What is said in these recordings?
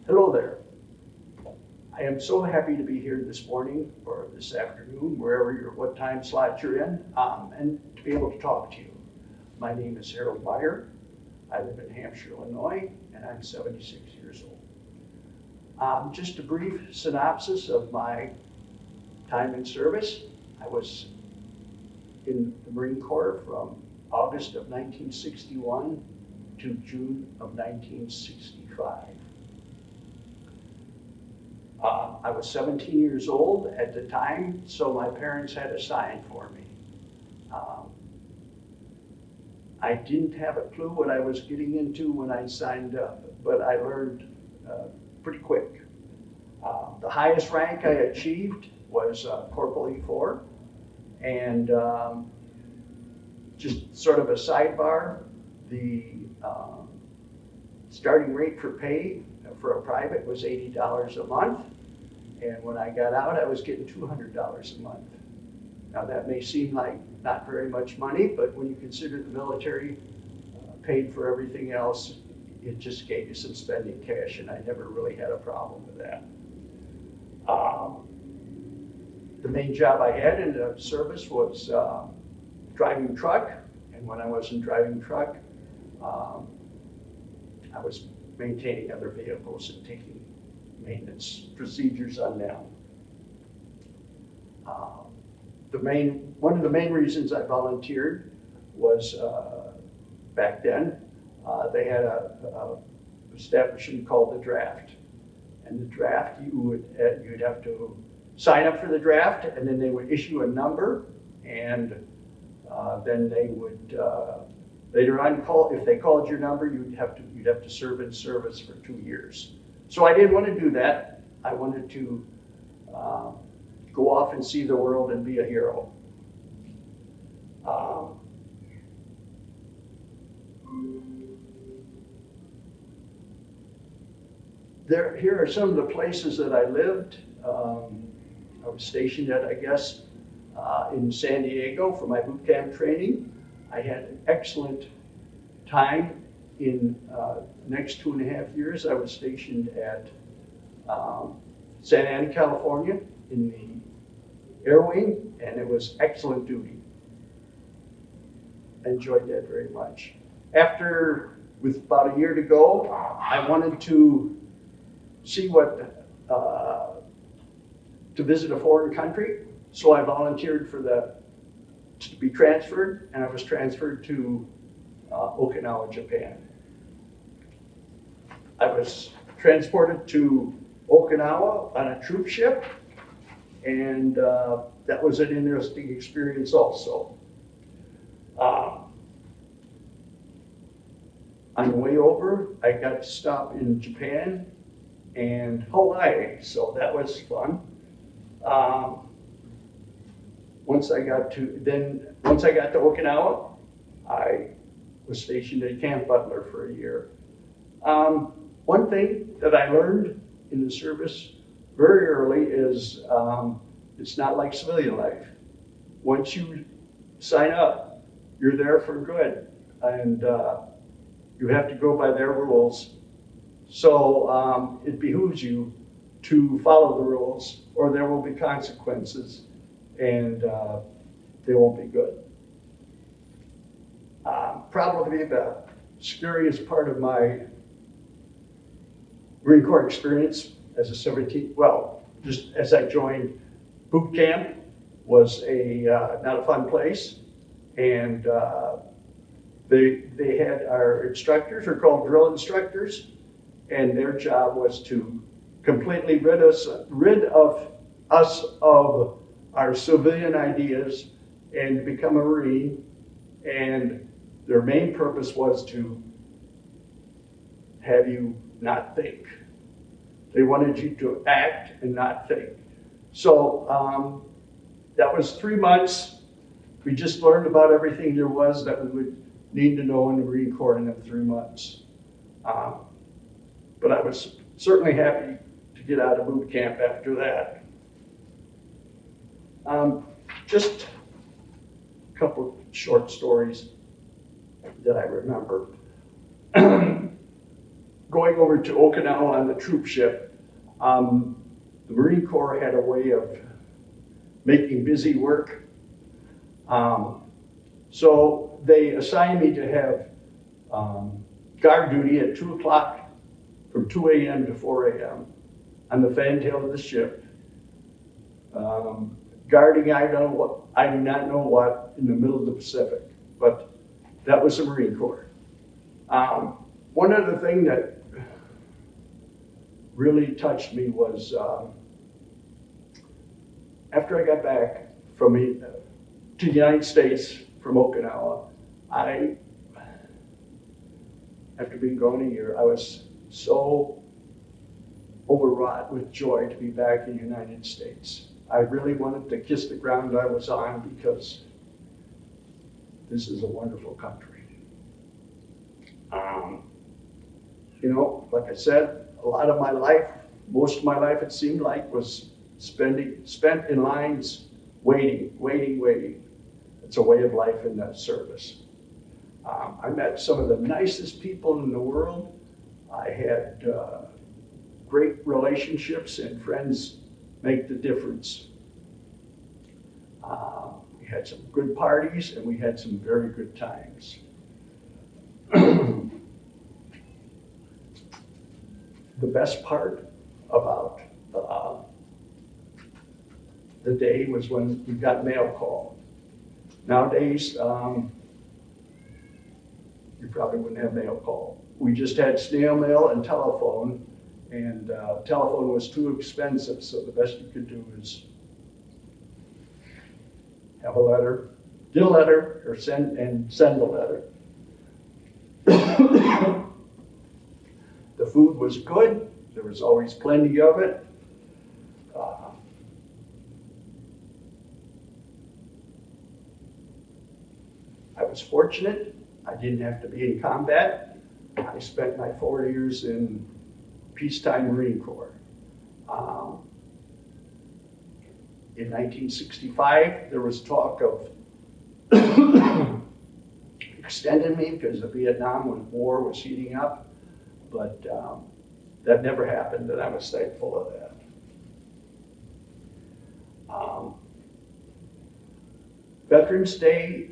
Hello there. I am so happy to be here this morning or this afternoon, what time slot you're in, and to be able to talk to you. My name is Meyer. I live in Hampshire, Illinois, and I'm 76 years old. Just a brief synopsis of my time in service. I was in the Marine Corps from August of 1961 to June of 1965. I was 17 years old at the time, so my parents had a sign for me. I didn't have a clue what I was getting into when I signed up, but I learned pretty quick. The highest rank I achieved was Corporal E4, and just sort of a sidebar, the starting rate for pay for a private was $80 a month, and when I got out, I was getting $200 a month. Now that may seem like not very much money, but when you consider the military paid for everything else, it just gave you some spending cash, and I never really had a problem with that. The main job I had in the service was driving truck, and when I wasn't driving truck, I was maintaining other vehicles and taking maintenance procedures on them. One of the main reasons I volunteered was back then they had a establishment called the draft, and the draft you'd have to sign up for the draft, and then they would issue a number, and then they would later on if they called your number, you'd have to serve in service for 2 years. So I didn't want to do that. I wanted to go off and see the world and be a hero. Here are some of the places that I lived. I was stationed at, I guess, in San Diego for my boot camp training. I had an excellent time. In the next 2.5 years, I was stationed at Santa Ana, California in the Air Wing, and it was excellent duty. I enjoyed that very much. With about a year to go, I wanted to see to visit a foreign country, so I volunteered to be transferred, and I was transferred to Okinawa, Japan. I was transported to Okinawa on a troop ship, and that was an interesting experience also. On the way over, I got to stop in Japan and Hawaii, so that was fun. Once I got to Okinawa, I was stationed at Camp Butler for a year. One thing that I learned in the service very early is it's not like civilian life. Once you sign up, you're there for good, and you have to go by their rules. So it behooves you to follow the rules, or there will be consequences, and they won't be good. Probably the scariest part of my Marine Corps experience as just as I joined boot camp, was not a fun place, and they had our instructors, are called drill instructors, and their job was to completely rid of us of our civilian ideas and become a Marine, and their main purpose was to have you not think. They wanted you to act and not think. So that was 3 months. We just learned about everything there was that we would need to know in the Marine Corps in them 3 months. But I was certainly happy to get out of boot camp after that. Just a couple of short stories that I remember. going over to Okinawa on the troop ship, the Marine Corps had a way of making busy work. So they assigned me to have guard duty at 2 o'clock from 2 a.m. to 4 a.m. on the fantail of the ship. Guarding, I do not know what, in the middle of the Pacific, but that was the Marine Corps. One other thing that really touched me was after I got back to the United States from Okinawa, after being gone a year, I was so overwrought with joy to be back in the United States. I really wanted to kiss the ground I was on because this is a wonderful country. Like I said, a lot of my life, most of my life it seemed like, was spent in lines waiting. It's a way of life in that service. I met some of the nicest people in the world. I had great relationships, and friends make the difference. We had some good parties, and we had some very good times. The best part about the day was when we got mail call. Nowadays, you probably wouldn't have mail call. We just had snail mail and telephone, and telephone was too expensive, so the best you could do is have a letter, get a letter, or send a letter. The food was good. There was always plenty of it. I was fortunate. I didn't have to be in combat. I spent my 4 years in peacetime Marine Corps. In 1965, there was talk of extending me because the Vietnam War was heating up, but that never happened, and I was thankful of that. Veterans Day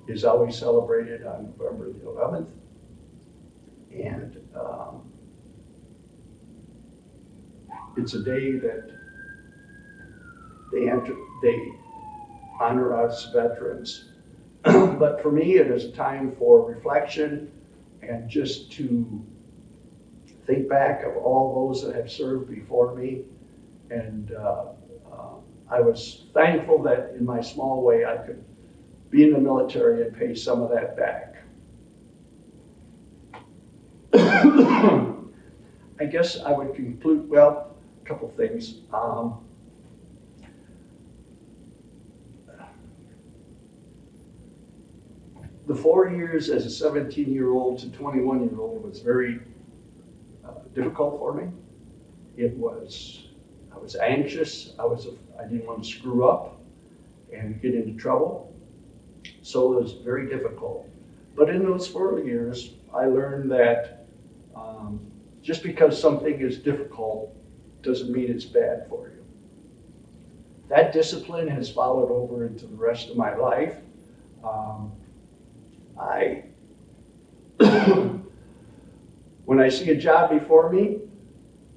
is always celebrated on November the 11th, and it's a day that they honor us veterans. But for me, it is a time for reflection and just to think back of all those that have served before me. And I was thankful that in my small way I could be in the military and pay some of that back. I guess I would conclude, well, a couple things. The 4 years as a 17-year-old to 21-year-old was very difficult for me. I was anxious. I didn't want to screw up and get into trouble. So it was very difficult. But in those 4 years, I learned that just because something is difficult doesn't mean it's bad for you. That discipline has followed over into the rest of my life. When I see a job before me,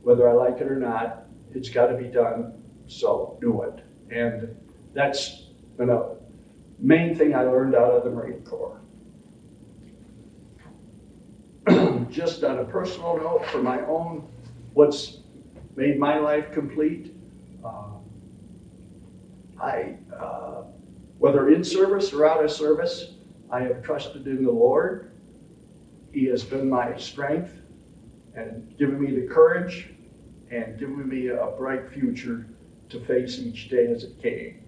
whether I like it or not, it's got to be done, so do it. And that's the main thing I learned out of the Marine Corps. Just on a personal note, for my own, what's made my life complete, whether in service or out of service, I have trusted in the Lord. He has been my strength and given me the courage and given me a bright future to face each day as it came.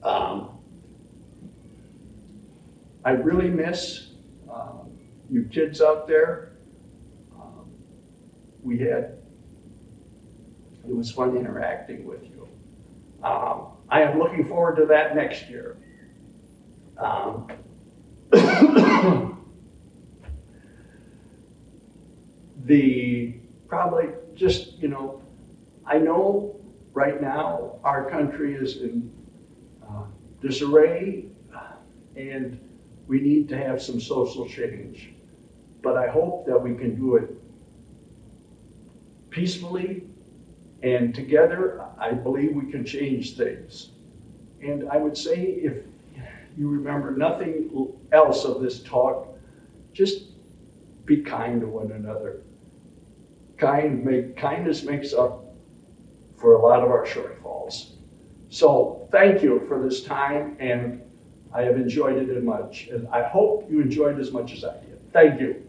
I really miss you kids out there. It was fun interacting with you. I am looking forward to that next year. probably just, I know right now our country is in disarray and we need to have some social change. But I hope that we can do it peacefully and together. I believe we can change things. And I would say, if you remember nothing else of this talk, just be kind to one another. Kindness makes up for a lot of our shortfalls. So thank you for this time, and I have enjoyed it much. And I hope you enjoyed as much as I did. Thank you.